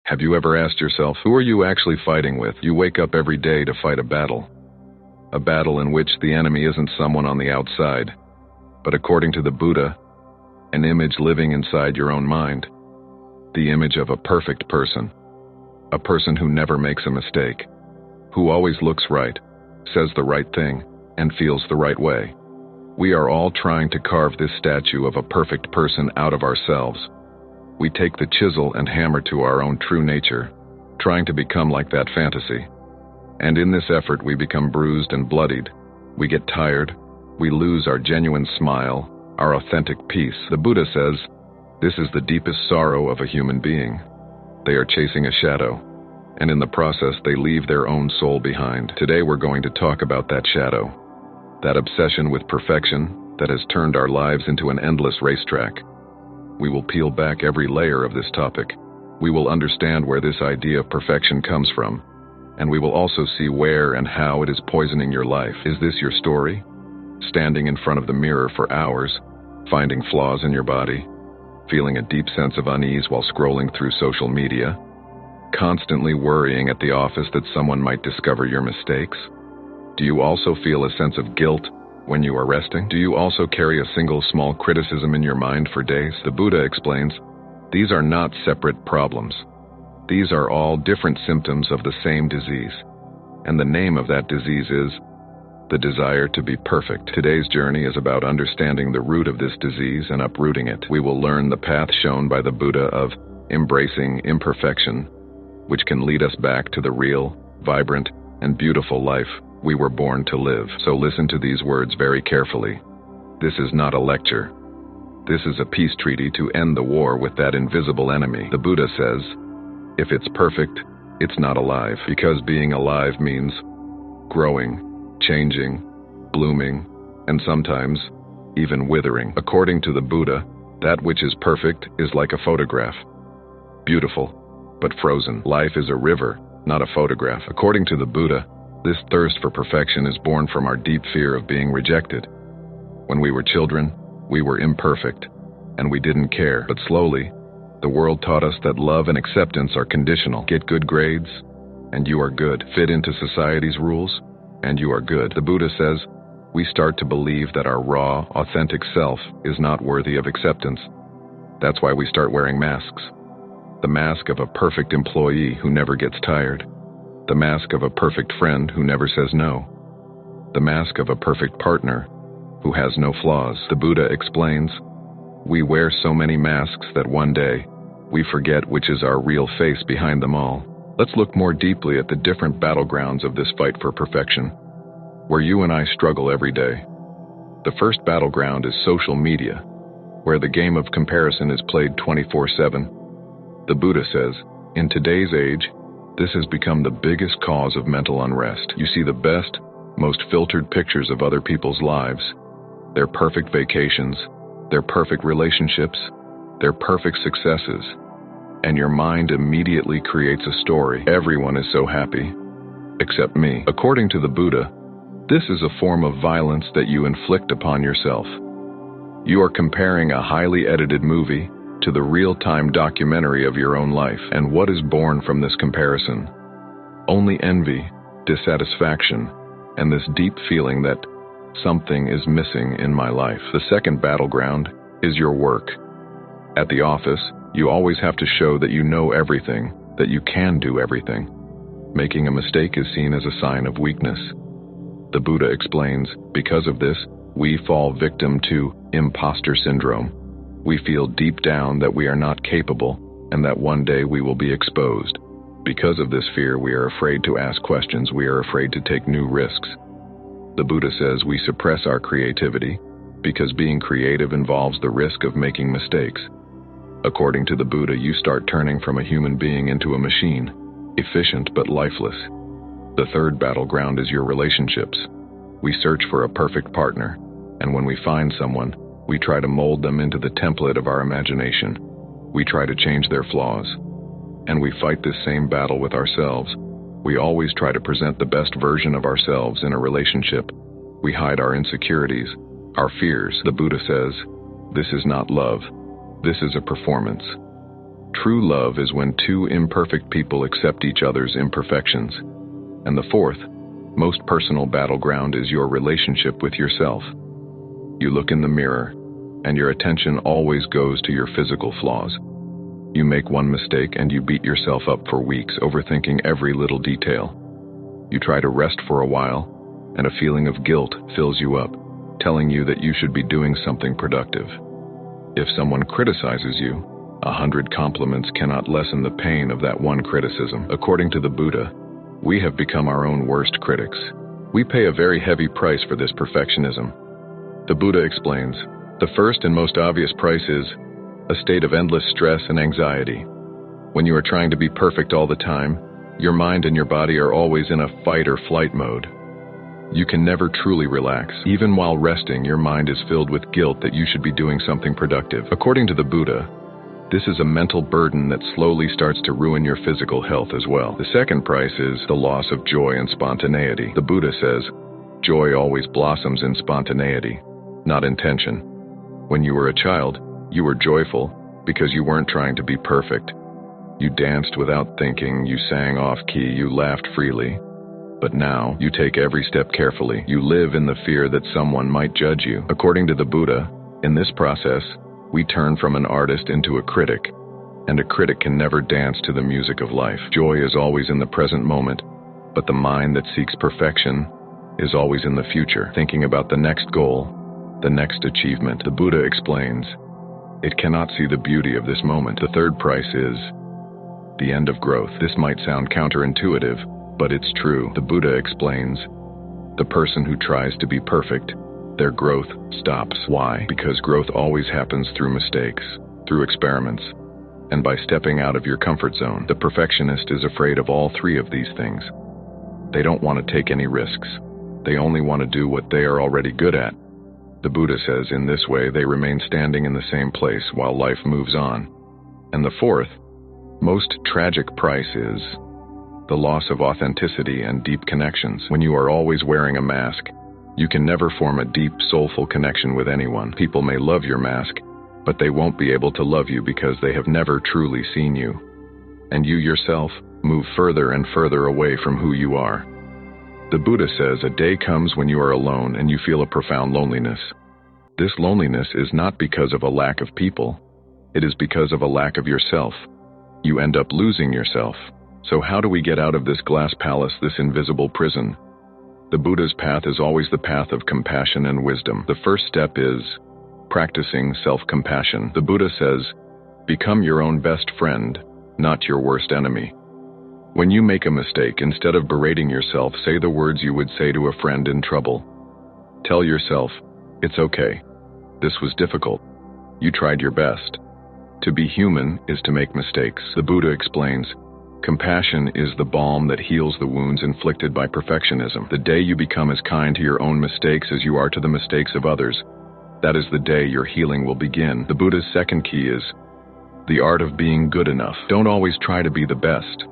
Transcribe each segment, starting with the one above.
Have you ever asked yourself, who are you actually fighting with? You wake up every day to fight a battle in which the enemy isn't someone on the outside, but according to the Buddha, an image living inside your own mind, the image of a perfect person, a person who never makes a mistake, who always looks right, says the right thing, and feels the right way. We are all trying to carve this statue of a perfect person out of ourselves. We take the chisel and hammer to our own true nature, trying to become like that fantasy. And in this effort we become bruised and bloodied. We get tired. We lose our genuine smile, our authentic peace. The Buddha says, this is the deepest sorrow of a human being. They are chasing a shadow, and in the process they leave their own soul behind. Today we're going to talk about that shadow, that obsession with perfection that has turned our lives into an endless racetrack. We will peel back every layer of this topic. We will understand where this idea of perfection comes from, and we will also see where and how it is poisoning your life. Is this your story? Standing in front of the mirror for hours, finding flaws in your body, feeling a deep sense of unease while scrolling through social media, constantly worrying at the office that someone might discover your mistakes? Do you also feel a sense of guilt when you are resting? Do you also carry a single small criticism in your mind for days? The Buddha explains, these are not separate problems. These are all different symptoms of the same disease. And the name of that disease is the desire to be perfect. Today's journey is about understanding the root of this disease and uprooting it. We will learn the path shown by the Buddha of embracing imperfection, which can lead us back to the real, vibrant, and beautiful life we were born to live. So listen to these words very carefully. This is not a lecture. This is a peace treaty to end the war with that invisible enemy. The Buddha says, if it's perfect, it's not alive, because being alive means growing, changing, blooming, and sometimes even withering. According to the Buddha, that which is perfect is like a photograph. Beautiful, but frozen. Life is a river, not a photograph. According to the Buddha, this thirst for perfection is born from our deep fear of being rejected. When we were children, we were imperfect, and we didn't care. But slowly, the world taught us that love and acceptance are conditional. Get good grades, and you are good. Fit into society's rules, and you are good. The Buddha says, we start to believe that our raw, authentic self is not worthy of acceptance. That's why we start wearing masks. The mask of a perfect employee who never gets tired. The mask of a perfect friend who never says no. The mask of a perfect partner who has no flaws. The Buddha explains, we wear so many masks that one day we forget which is our real face behind them all. Let's look more deeply at the different battlegrounds of this fight for perfection, where you and I struggle every day. The first battleground is social media, where the game of comparison is played 24/7. The Buddha says, in today's age, this has become the biggest cause of mental unrest. You see the best, most filtered pictures of other people's lives, their perfect vacations, their perfect relationships, their perfect successes, and your mind immediately creates a story. Everyone is so happy, except me. According to the Buddha, this is a form of violence that you inflict upon yourself. You are comparing a highly edited movie to the real-time documentary of your own life. And what is born from this comparison? Only envy, dissatisfaction, and this deep feeling that something is missing in my life. The second battleground is your work. At the office, you always have to show that you know everything, that you can do everything. Making a mistake is seen as a sign of weakness. The Buddha explains, because of this, we fall victim to imposter syndrome. We feel deep down that we are not capable and that one day we will be exposed. Because of this fear, we are afraid to ask questions. We are afraid to take new risks. The Buddha says we suppress our creativity because being creative involves the risk of making mistakes. According to the Buddha, you start turning from a human being into a machine, efficient but lifeless. The third battleground is your relationships. We search for a perfect partner, and when we find someone, we try to mold them into the template of our imagination. We try to change their flaws. And we fight this same battle with ourselves. We always try to present the best version of ourselves in a relationship. We hide our insecurities, our fears. The Buddha says, this is not love. This is a performance. True love is when two imperfect people accept each other's imperfections. And the fourth, most personal battleground is your relationship with yourself. You look in the mirror, and your attention always goes to your physical flaws. You make one mistake and you beat yourself up for weeks, overthinking every little detail. You try to rest for a while, and a feeling of guilt fills you up, telling you that you should be doing something productive. If someone criticizes you, 100 compliments cannot lessen the pain of that one criticism. According to the Buddha, we have become our own worst critics. We pay a very heavy price for this perfectionism. The Buddha explains, the first and most obvious price is a state of endless stress and anxiety. When you are trying to be perfect all the time, your mind and your body are always in a fight or flight mode. You can never truly relax. Even while resting, your mind is filled with guilt that you should be doing something productive. According to the Buddha, this is a mental burden that slowly starts to ruin your physical health as well. The second price is the loss of joy and spontaneity. The Buddha says, joy always blossoms in spontaneity, not intention. When you were a child, you were joyful because you weren't trying to be perfect. You danced without thinking, you sang off-key, you laughed freely. But now, you take every step carefully. You live in the fear that someone might judge you. According to the Buddha, in this process, we turn from an artist into a critic, and a critic can never dance to the music of life. Joy is always in the present moment, but the mind that seeks perfection is always in the future, thinking about the next goal, the next achievement. The Buddha explains, it cannot see the beauty of this moment. The third price is the end of growth. This might sound counterintuitive, but it's true. The Buddha explains, the person who tries to be perfect, their growth stops. Why? Because growth always happens through mistakes, through experiments, and by stepping out of your comfort zone. The perfectionist is afraid of all three of these things. They don't want to take any risks. They only want to do what they are already good at. The Buddha says in this way they remain standing in the same place while life moves on. And the fourth, most tragic price is the loss of authenticity and deep connections. When you are always wearing a mask, you can never form a deep, soulful connection with anyone. People may love your mask, but they won't be able to love you because they have never truly seen you. And you yourself move further and further away from who you are. The Buddha says a day comes when you are alone and you feel a profound loneliness. This loneliness is not because of a lack of people. It is because of a lack of yourself. You end up losing yourself. So how do we get out of this glass palace, this invisible prison? The Buddha's path is always the path of compassion and wisdom. The first step is practicing self-compassion. The Buddha says, become your own best friend, not your worst enemy. When you make a mistake, instead of berating yourself, say the words you would say to a friend in trouble. Tell yourself, it's okay. This was difficult. You tried your best. To be human is to make mistakes. The Buddha explains, compassion is the balm that heals the wounds inflicted by perfectionism. The day you become as kind to your own mistakes as you are to the mistakes of others, that is the day your healing will begin. The Buddha's second key is the art of being good enough. Don't always try to be the best.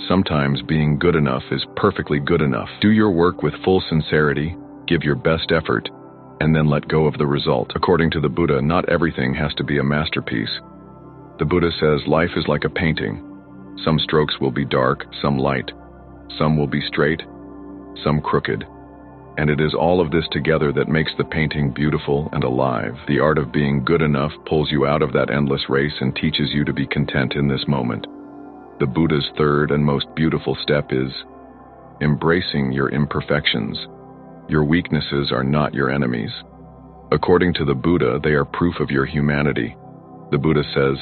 Sometimes being good enough is perfectly good enough. Do your work with full sincerity, give your best effort, and then let go of the result. According to the Buddha, not everything has to be a masterpiece. The Buddha says life is like a painting. Some strokes will be dark, some light. Some will be straight, some crooked. And it is all of this together that makes the painting beautiful and alive. The art of being good enough pulls you out of that endless race and teaches you to be content in this moment. The Buddha's third and most beautiful step is embracing your imperfections. Your weaknesses are not your enemies. According to the Buddha, they are proof of your humanity. The Buddha says,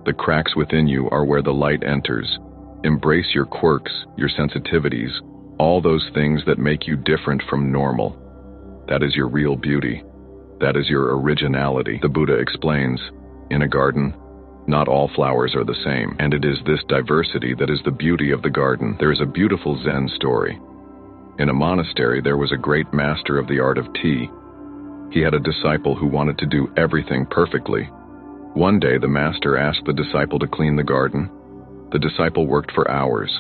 the cracks within you are where the light enters. Embrace your quirks, your sensitivities, all those things that make you different from normal. That is your real beauty. That is your originality. The Buddha explains, in a garden, not all flowers are the same, and it is this diversity that is the beauty of the garden. There is a beautiful Zen story. In a monastery, there was a great master of the art of tea. He had a disciple who wanted to do everything perfectly. One day, the master asked the disciple to clean the garden. The disciple worked for hours.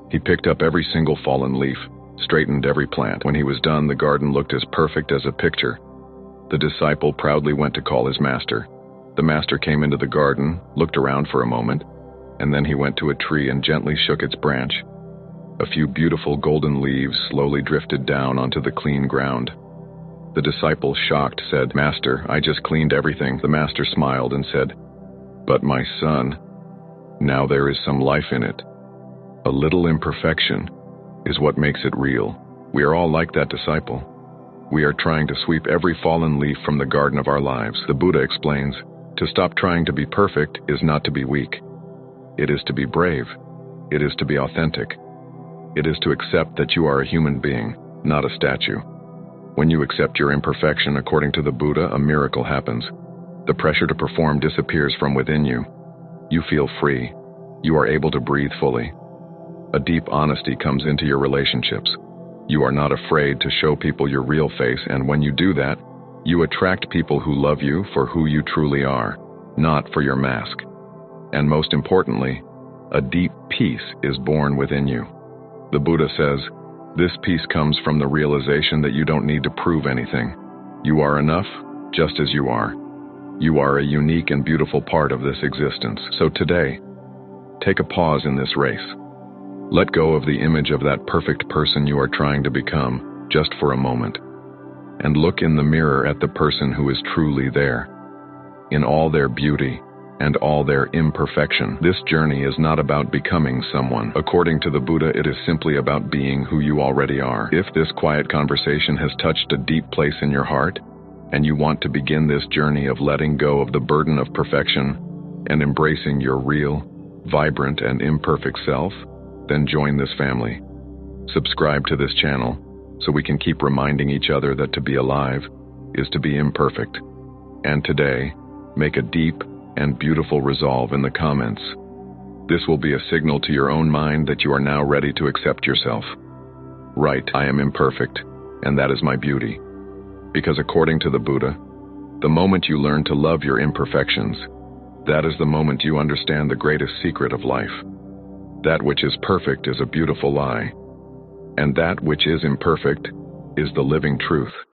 He picked up every single fallen leaf, straightened every plant. When he was done, the garden looked as perfect as a picture. The disciple proudly went to call his master. The master came into the garden, looked around for a moment, and then he went to a tree and gently shook its branch. A few beautiful golden leaves slowly drifted down onto the clean ground. The disciple, shocked, said, "Master, I just cleaned everything." The master smiled and said, "But my son, now there is some life in it. A little imperfection is what makes it real." We are all like that disciple. We are trying to sweep every fallen leaf from the garden of our lives. The Buddha explains, to stop trying to be perfect is not to be weak. It is to be brave. It is to be authentic. It is to accept that you are a human being, not a statue. When you accept your imperfection, according to the Buddha, a miracle happens. The pressure to perform disappears from within you. You feel free. You are able to breathe fully. A deep honesty comes into your relationships. You are not afraid to show people your real face, and when you do that, you attract people who love you for who you truly are, not for your mask. And most importantly, a deep peace is born within you. The Buddha says, this peace comes from the realization that you don't need to prove anything. You are enough, just as you are. You are a unique and beautiful part of this existence. So today, take a pause in this race. Let go of the image of that perfect person you are trying to become, just for a moment. And look in the mirror at the person who is truly there, in all their beauty and all their imperfection. This journey is not about becoming someone. According to the Buddha, it is simply about being who you already are. If this quiet conversation has touched a deep place in your heart, and you want to begin this journey of letting go of the burden of perfection and embracing your real, vibrant, and imperfect self, then join this family. Subscribe to this channel so we can keep reminding each other that to be alive is to be imperfect. And today, make a deep and beautiful resolve in the comments. This will be a signal to your own mind that you are now ready to accept yourself. Right, I am imperfect, and that is my beauty. Because according to the Buddha, the moment you learn to love your imperfections, that is the moment you understand the greatest secret of life. That which is perfect is a beautiful lie, and that which is imperfect is the living truth.